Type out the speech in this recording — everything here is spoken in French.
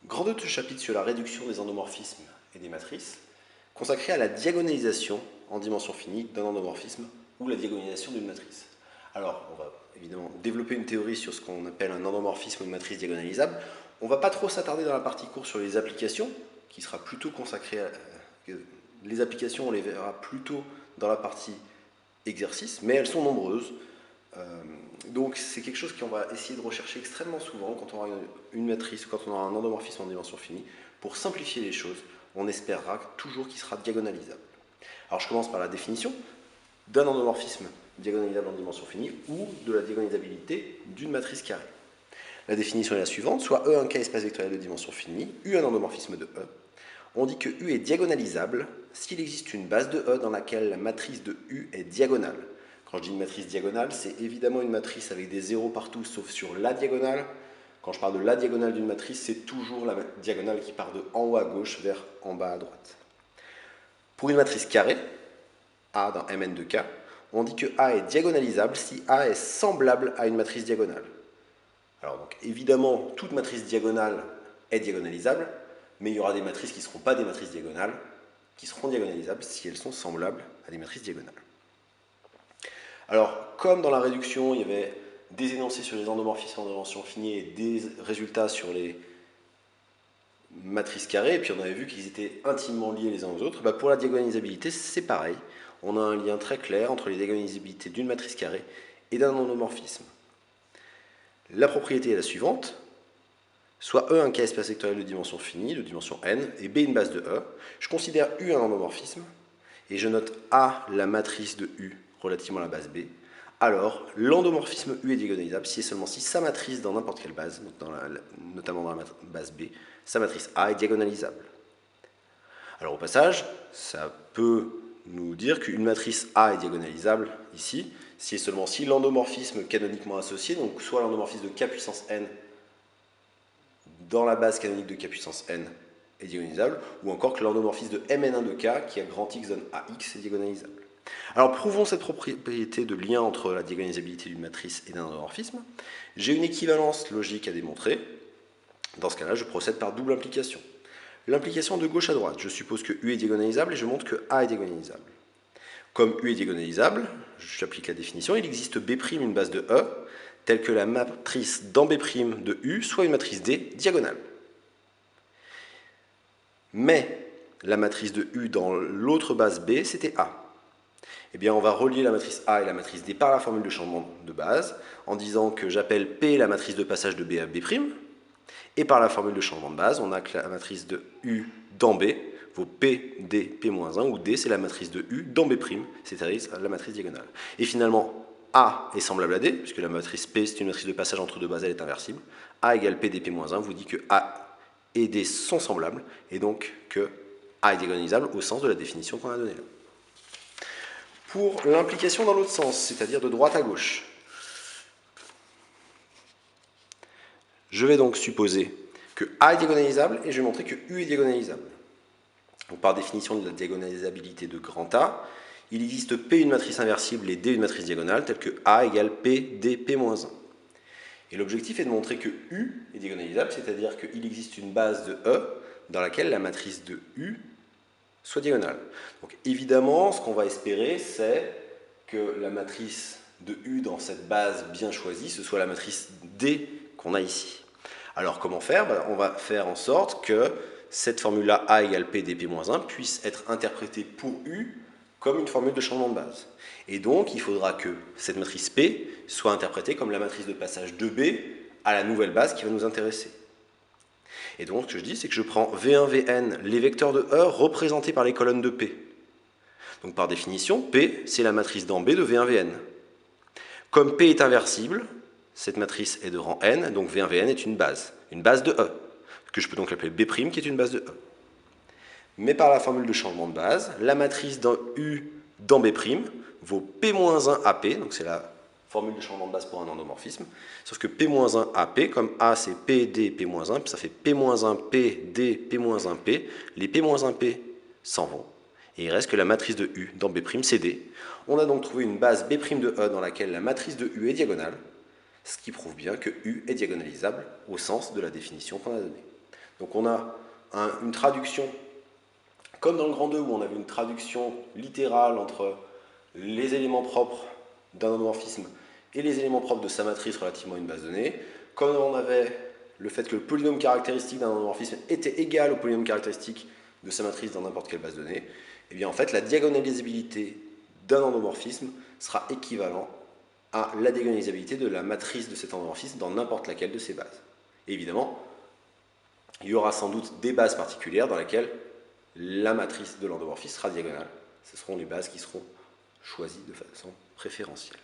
Grand 2 de ce chapitre sur la réduction des endomorphismes et des matrices, consacré à la diagonalisation en dimension finie d'un endomorphisme ou la diagonalisation d'une matrice. Alors, on va évidemment développer une théorie sur ce qu'on appelle un endomorphisme ou une matrice diagonalisable. On ne va pas trop s'attarder dans la partie course sur les applications, qui sera plutôt consacrée à... Les applications, on les verra plutôt dans la partie exercice, mais elles sont nombreuses. Donc c'est quelque chose qu'on va essayer de rechercher extrêmement souvent quand on aura une matrice ou quand on aura un endomorphisme en dimension finie. Pour simplifier les choses, on espérera toujours qu'il sera diagonalisable. Alors je commence par la définition d'un endomorphisme diagonalisable en dimension finie ou de la diagonalisabilité d'une matrice carrée. La définition est la suivante, soit E un K espace vectoriel de dimension finie, U un endomorphisme de E. On dit que U est diagonalisable s'il existe une base de E dans laquelle la matrice de U est diagonale. Quand je dis une matrice diagonale, c'est évidemment une matrice avec des zéros partout sauf sur la diagonale. Quand je parle de la diagonale d'une matrice, c'est toujours la diagonale qui part de en haut à gauche vers en bas à droite. Pour une matrice carrée, A dans Mn de K, on dit que A est diagonalisable si A est semblable à une matrice diagonale. Alors donc évidemment, toute matrice diagonale est diagonalisable, mais il y aura des matrices qui ne seront pas des matrices diagonales, qui seront diagonalisables si elles sont semblables à des matrices diagonales. Alors, comme dans la réduction, il y avait des énoncés sur les endomorphismes en dimension finie et des résultats sur les matrices carrées, et puis on avait vu qu'ils étaient intimement liés les uns aux autres, pour la diagonalisabilité, c'est pareil. On a un lien très clair entre les diagonalisabilités d'une matrice carrée et d'un endomorphisme. La propriété est la suivante. Soit E un K espace vectoriel de dimension finie, de dimension n, et B une base de E. Je considère U un endomorphisme, et je note A la matrice de U relativement à la base B. Alors, l'endomorphisme U est diagonalisable si et seulement si sa matrice dans n'importe quelle base, notamment dans la base B, sa matrice A est diagonalisable. Alors au passage, ça peut nous dire qu'une matrice A est diagonalisable ici, si et seulement si l'endomorphisme canoniquement associé, donc soit l'endomorphisme de K puissance n dans la base canonique de K puissance n est diagonalisable, ou encore que l'endomorphisme de Mn1 de K, qui a grand X donne AX, est diagonalisable. Alors prouvons cette propriété de lien entre la diagonalisabilité d'une matrice et d'un endomorphisme. J'ai une équivalence logique à démontrer. Dans ce cas-là, je procède par double implication. L'implication de gauche à droite, je suppose que U est diagonalisable et je montre que A est diagonalisable. Comme U est diagonalisable, j'applique la définition, il existe B', une base de E, telle que la matrice dans B' de U soit une matrice D diagonale. Mais la matrice de U dans l'autre base B, c'était A. Eh bien, on va relier la matrice A et la matrice D par la formule de changement de base, en disant que j'appelle P la matrice de passage de B à B', et par la formule de changement de base, on a que la matrice de U dans B vaut P, D, P-1, où D c'est la matrice de U dans B', c'est-à-dire la matrice diagonale. Et finalement, A est semblable à D, puisque la matrice P c'est une matrice de passage entre deux bases, elle est inversible. A égale P, D, P-1 vous dit que A et D sont semblables, et donc que A est diagonalisable au sens de la définition qu'on a donnée là. Pour l'implication dans l'autre sens, c'est-à-dire de droite à gauche, je vais donc supposer que A est diagonalisable et je vais montrer que U est diagonalisable. Donc, par définition de la diagonalisabilité de grand A, il existe P une matrice inversible et D une matrice diagonale telle que A égale P, D, P-1. Et l'objectif est de montrer que U est diagonalisable, c'est-à-dire qu'il existe une base de E dans laquelle la matrice de U soit diagonale. Donc évidemment, ce qu'on va espérer, c'est que la matrice de U dans cette base bien choisie, ce soit la matrice D qu'on a ici. Alors comment faire? On va faire en sorte que cette formule-là, A égale P, D, P-1, puisse être interprétée pour U comme une formule de changement de base. Et donc, il faudra que cette matrice P soit interprétée comme la matrice de passage de B à la nouvelle base qui va nous intéresser. Et donc, ce que je dis, c'est que je prends V1, Vn, les vecteurs de E représentés par les colonnes de P. Donc, par définition, P, c'est la matrice dans B de V1, Vn. Comme P est inversible, cette matrice est de rang n, donc V1, Vn est une base de E, que je peux donc l'appeler B', qui est une base de E. Mais par la formule de changement de base, la matrice dans U dans B' vaut P-1 AP, donc c'est la formule de changement de base pour un endomorphisme, sauf que P-1 AP, comme A c'est P, D, P-1, ça fait P-1 P, D, P-1 P, les P-1 P s'en vont, et il reste que la matrice de U dans B' c'est D. On a donc trouvé une base B' de E dans laquelle la matrice de U est diagonale, ce qui prouve bien que U est diagonalisable au sens de la définition qu'on a donnée. Donc on a une traduction, comme dans le grand 2 où on avait une traduction littérale entre les éléments propres d'un endomorphisme et les éléments propres de sa matrice relativement à une base de données, comme on avait le fait que le polynôme caractéristique d'un endomorphisme était égal au polynôme caractéristique de sa matrice dans n'importe quelle base de données, et bien en fait la diagonalisabilité d'un endomorphisme sera équivalent à la diagonalisabilité de la matrice de cet endomorphisme dans n'importe laquelle de ses bases. Et évidemment, il y aura sans doute des bases particulières dans lesquelles la matrice de l'endomorphisme sera diagonale. Ce seront les bases qui seront choisies de façon préférentielle.